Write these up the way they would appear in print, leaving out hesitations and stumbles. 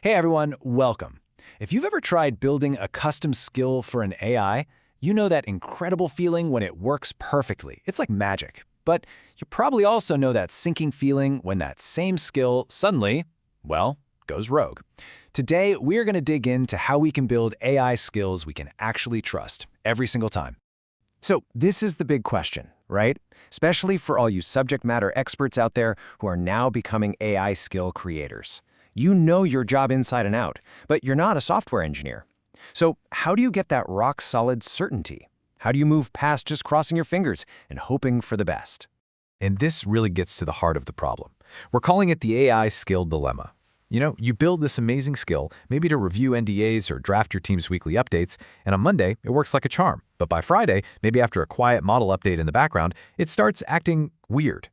Hey everyone, welcome. If you've ever tried building a custom skill for an AI, you know that incredible feeling when it works perfectly. It's like magic. But you probably also know that sinking feeling when that same skill suddenly, well, goes rogue. Today, we're going to dig into how we can build AI skills we can actually trust every single time. So this is the big question, right? Especially for all you subject matter experts out there who are now becoming AI skill creators. You know your job inside and out, but you're not a software engineer. So how do you get that rock-solid certainty? How do you move past just crossing your fingers and hoping for the best? And this really gets to the heart of the problem. We're calling it the AI skill dilemma. You build this amazing skill, maybe to review NDAs or draft your team's weekly updates, and on Monday, it works like a charm. But by Friday, maybe after a quiet model update in the background, it starts acting weird.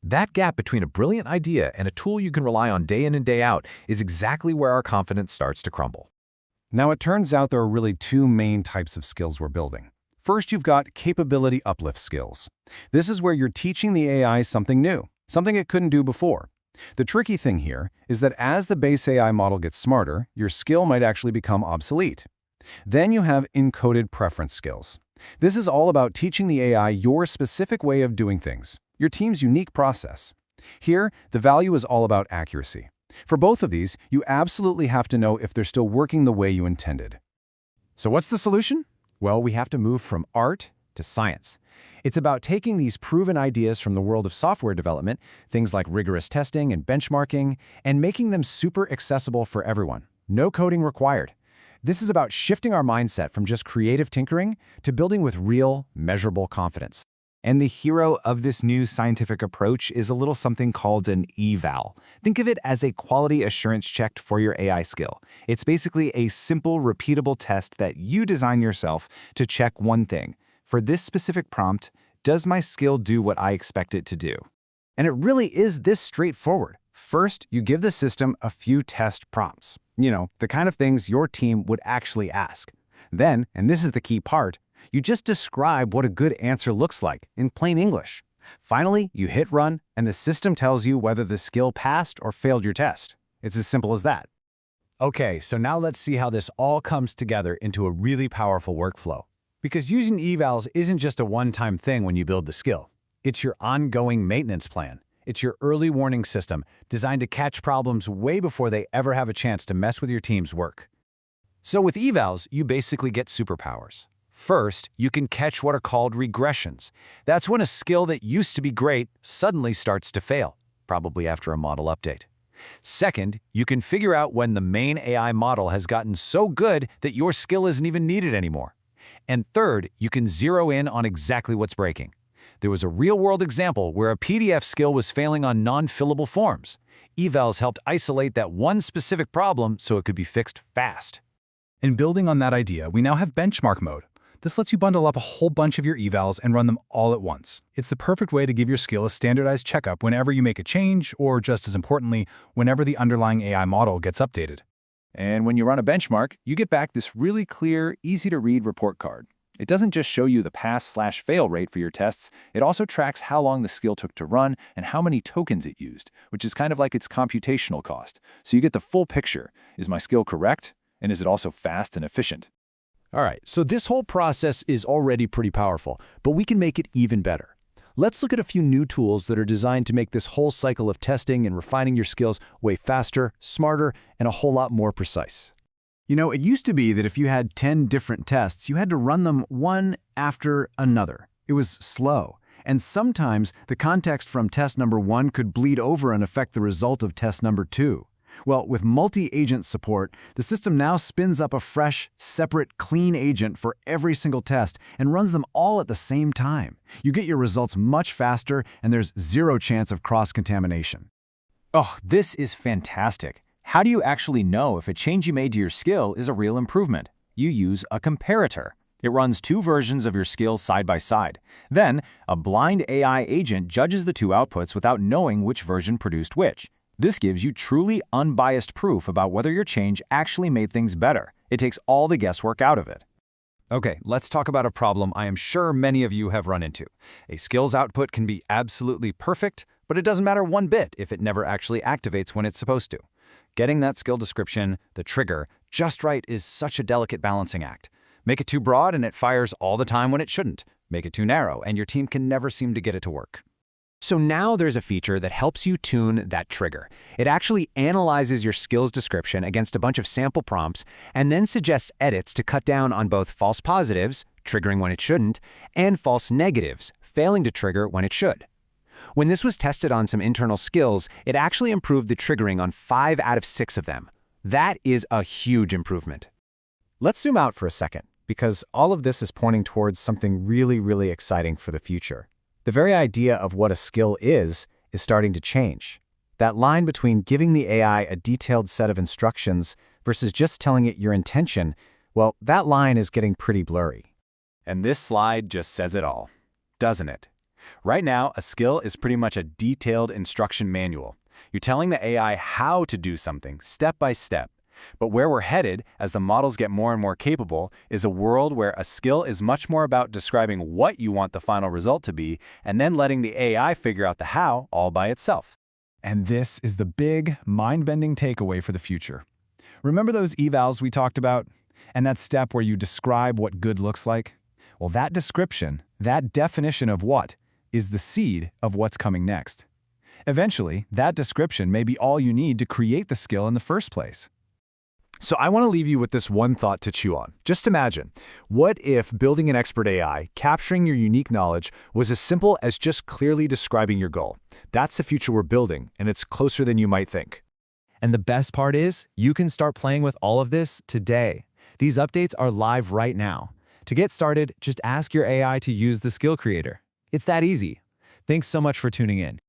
That gap between a brilliant idea and a tool you can rely on day in and day out is exactly where our confidence starts to crumble. Now, it turns out there are really two main types of skills we're building. First, you've got capability uplift skills. This is where you're teaching the AI something new, something it couldn't do before. The tricky thing here is that as the base AI model gets smarter, your skill might actually become obsolete. Then you have encoded preference skills. This is all about teaching the AI your specific way of doing things, your team's unique process. Here, the value is all about accuracy. For both of these, you absolutely have to know if they're still working the way you intended. So what's the solution? Well, we have to move from art to science. It's about taking these proven ideas from the world of software development, things like rigorous testing and benchmarking, and making them super accessible for everyone. No coding required. This is about shifting our mindset from just creative tinkering to building with real, measurable confidence. And the hero of this new scientific approach is a little something called an eval. Think of it as a quality assurance check for your AI skill. It's basically a simple, repeatable test that you design yourself to check one thing. For this specific prompt, does my skill do what I expect it to do? And it really is this straightforward. First, you give the system a few test prompts. The kind of things your team would actually ask. Then, and this is the key part, you just describe what a good answer looks like in plain English. Finally, you hit run, and the system tells you whether the skill passed or failed your test. It's as simple as that. Okay, so now let's see how this all comes together into a really powerful workflow. Because using evals isn't just a one-time thing when you build the skill. It's your ongoing maintenance plan. It's your early warning system designed to catch problems way before they ever have a chance to mess with your team's work. So with evals, you basically get superpowers. First, you can catch what are called regressions. That's when a skill that used to be great suddenly starts to fail, probably after a model update. Second, you can figure out when the main AI model has gotten so good that your skill isn't even needed anymore. And third, you can zero in on exactly what's breaking. There was a real-world example where a PDF skill was failing on non-fillable forms. Evals helped isolate that one specific problem so it could be fixed fast. In building on that idea, we now have benchmark mode. This lets you bundle up a whole bunch of your evals and run them all at once. It's the perfect way to give your skill a standardized checkup whenever you make a change, or just as importantly, whenever the underlying AI model gets updated. And when you run a benchmark, you get back this really clear, easy-to-read report card. It doesn't just show you the pass/fail rate for your tests, it also tracks how long the skill took to run and how many tokens it used, which is kind of like its computational cost. So you get the full picture. Is my skill correct? And is it also fast and efficient? All right, so this whole process is already pretty powerful, but we can make it even better. Let's look at a few new tools that are designed to make this whole cycle of testing and refining your skills way faster, smarter, and a whole lot more precise. It used to be that if you had 10 different tests, you had to run them one after another. It was slow, and sometimes the context from test number 1 could bleed over and affect the result of test number 2. Well, with multi-agent support, the system now spins up a fresh, separate, clean agent for every single test and runs them all at the same time. You get your results much faster, and there's zero chance of cross-contamination. Oh, this is fantastic. How do you actually know if a change you made to your skill is a real improvement? You use a comparator. It runs two versions of your skills side by side. Then, a blind AI agent judges the two outputs without knowing which version produced which. This gives you truly unbiased proof about whether your change actually made things better. It takes all the guesswork out of it. Okay, let's talk about a problem I am sure many of you have run into. A skills output can be absolutely perfect, but it doesn't matter one bit if it never actually activates when it's supposed to. Getting that skill description, the trigger, just right is such a delicate balancing act. Make it too broad and it fires all the time when it shouldn't. Make it too narrow and your team can never seem to get it to work. So now there's a feature that helps you tune that trigger. It actually analyzes your skills description against a bunch of sample prompts and then suggests edits to cut down on both false positives, triggering when it shouldn't, and false negatives, failing to trigger when it should. When this was tested on some internal skills, it actually improved the triggering on 5 out of 6 of them. That is a huge improvement. Let's zoom out for a second, because all of this is pointing towards something really exciting for the future. The very idea of what a skill is starting to change. That line between giving the AI a detailed set of instructions versus just telling it your intention, well, that line is getting pretty blurry. And this slide just says it all, doesn't it? Right now, a skill is pretty much a detailed instruction manual. You're telling the AI how to do something step by step. But where we're headed, as the models get more and more capable, is a world where a skill is much more about describing what you want the final result to be, and then letting the AI figure out the how all by itself. And this is the big, mind-bending takeaway for the future. Remember those evals we talked about? And that step where you describe what good looks like? Well, that description, that definition of what, is the seed of what's coming next. Eventually, that description may be all you need to create the skill in the first place. So I want to leave you with this one thought to chew on. Just imagine, what if building an expert AI, capturing your unique knowledge, was as simple as just clearly describing your goal? That's the future we're building, and it's closer than you might think. And the best part is, you can start playing with all of this today. These updates are live right now. To get started, just ask your AI to use the skill creator. It's that easy. Thanks so much for tuning in.